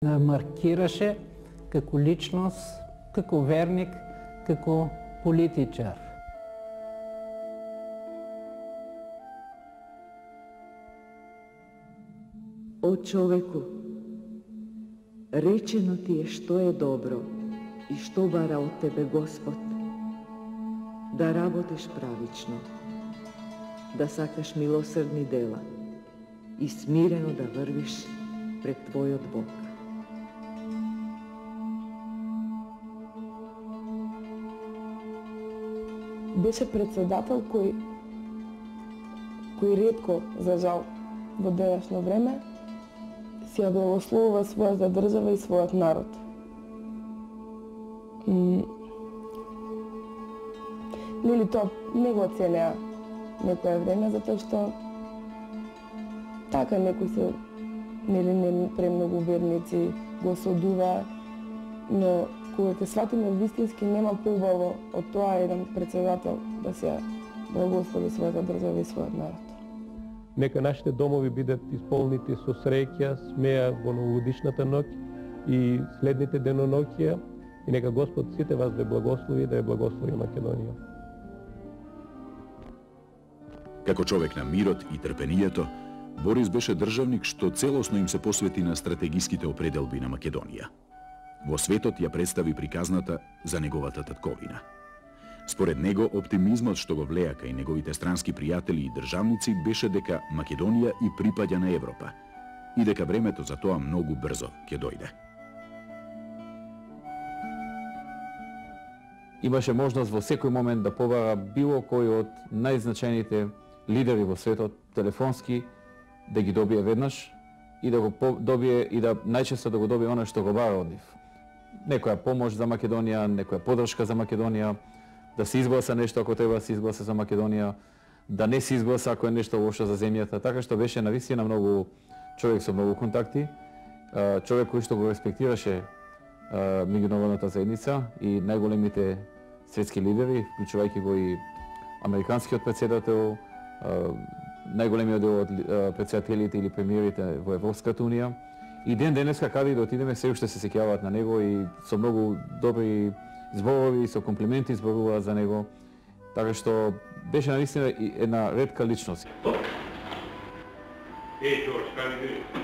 Маркираше како личност, како верник, како политичар. О човеку, речено ти е што е добро и што бара од тебе Господ, да работиш правично, да сакаш милосрдни дела и смирено да врвиш пред твојот Бог. Беше председател кој ретко, за жал, во денешно време, си ја благословува својата држава и својот народ. Нели тоа не го оценеа некое време, затоа што така некои се не премногу верници го осудува, но кога ќе сватиме вистински нема поубаво од тоа еден председател да се благослови својата држава и својот народ. Нека нашите домови бидат исполнити со среќа, смеа во новогодишната ноќ и следните деноноќија и нека Господ сите вас да благослови, да ја благослови Македонија. Како човек на мирот и трпението, Борис беше државник што целосно им се посвети на стратегиските определби на Македонија. Во светот ја представи приказната за неговата татковина. Според него, оптимизмот што го влеа кај неговите странски пријатели и државници беше дека Македонија и припаѓа на Европа и дека времето за тоа многу брзо ќе дојде. Имаше можност во секој момент да побара било кој од најзначајните лидери во светот телефонски, да ги добие веднаш и да го добие и да најчесто да го добие она што го бара од нив. Некоја помош за Македонија, некоја поддршка за Македонија, да се изгласа нешто ако треба да се изгласа за Македонија, да не се изгласа ако е нешто лошо за земјата, така што беше навистина многу човек со многу контакти, човек кој што го респектираше меѓународната заедница и најголемите светски лидери, вклучувајќи го и американскиот председател, најголемиот дел од председателите или премиерите во Европската унија. И ден денеска каде да отидеме се уште се сеќаваат на него и со многу добри зборови и со комплименти зборуваат за него. Така што беше навистина една ретка личност. Џорџ, каде ти?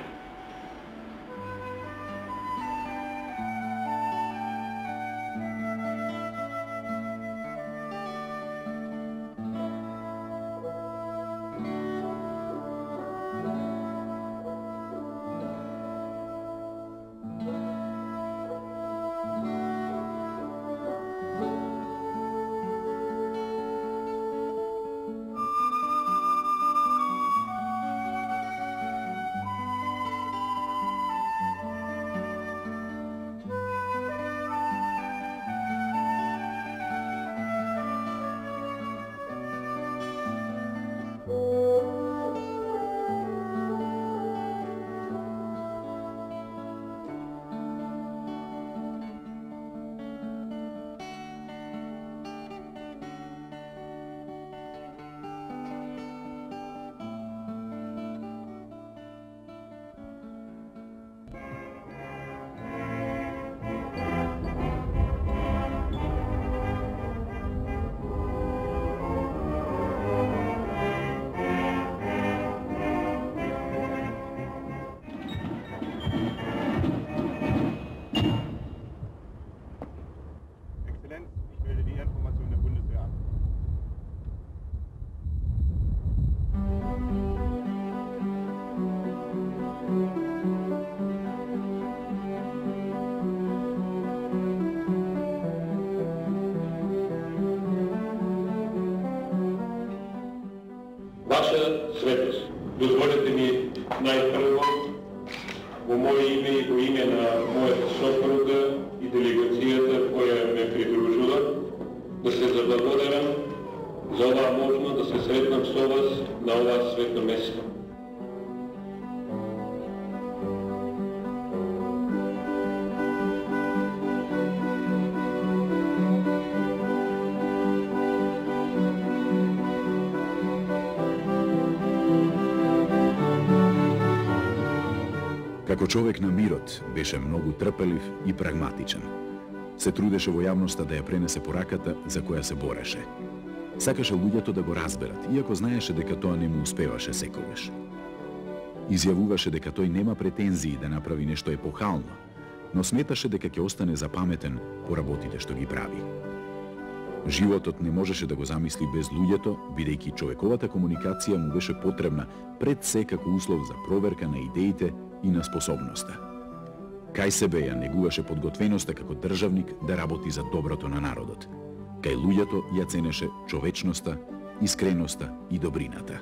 Ваша светост, дозволете ми најпрво во моје име и во име на мојата сопруга и делегацијата која ме придружува да се заблагодарам за оваа можност да се сретнам со вас на оваа свето место. Како човек на мирот, беше многу трпелив и прагматичен. Се трудеше во јавноста да ја пренесе пораката за која се бореше. Сакаше луѓето да го разберат, иако знаеше дека тоа не му успеваше секогаш. Изјавуваше дека тој нема претензии да направи нешто епохално, но сметаше дека ќе остане запаметен по работите што ги прави. Животот не можеше да го замисли без луѓето, бидејќи човековата комуникација му беше потребна пред се како услов за проверка на идеите и на способноста. Кај себе ја негуваше подготвеноста како државник да работи за доброто на народот. Кај луѓето ја ценеше човечноста, искреноста и добрината.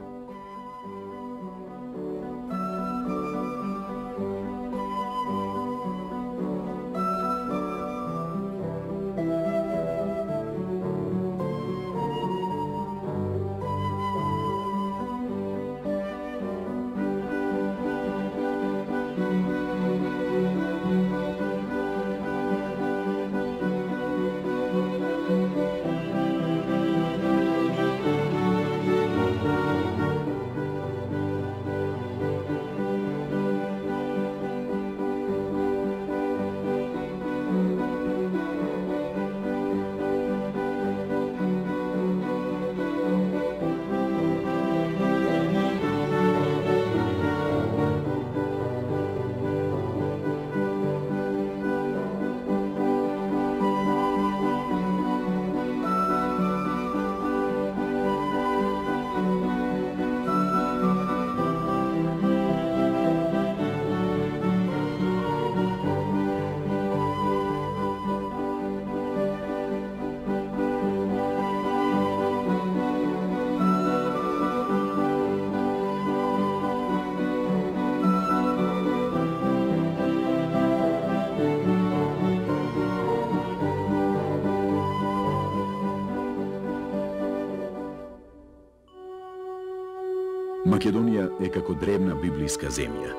Македонија е како древна библиска земја,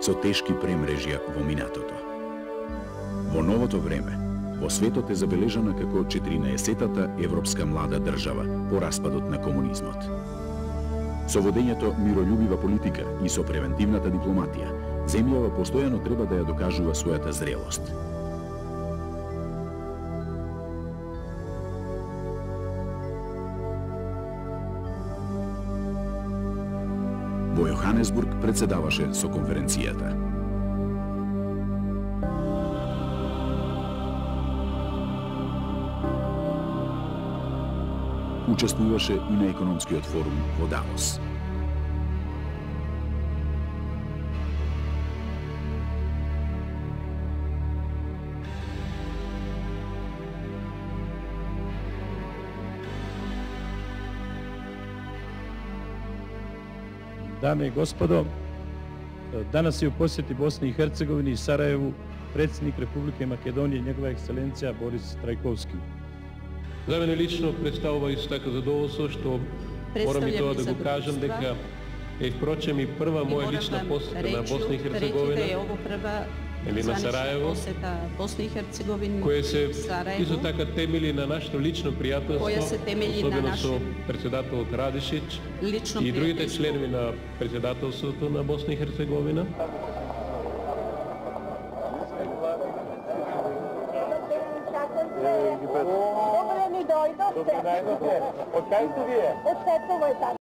со тешки премрежја во минатото. Во новото време, во светот е забележана како 14-тата европска млада држава по распадот на комунизмот. Со водењето мирољубива политика и со превентивната дипломатија, земјава постојано треба да ја докажува својата зрелост. Во Јоханесбург председаваше со конференцијата. Учествуваше и на економскиот форум во Давос. Даме и господо, данас се посети Босна и Херцеговина и Сарајево председник Република Македонија, негова ексцеленција Борис Трајковски. За мене лично представува исто така задоволство што морам и тоа да го кажам дека е впрочем и прва моја лична посета на Босна и Херцеговина или на Сарајево, која се исто така темели на нашето лично пријателство, особено со председателот Радишич и другите членови на председателството на Босна и Херцеговина. Добре ми дојдовте. Од кај сте вие? Од Светово е така.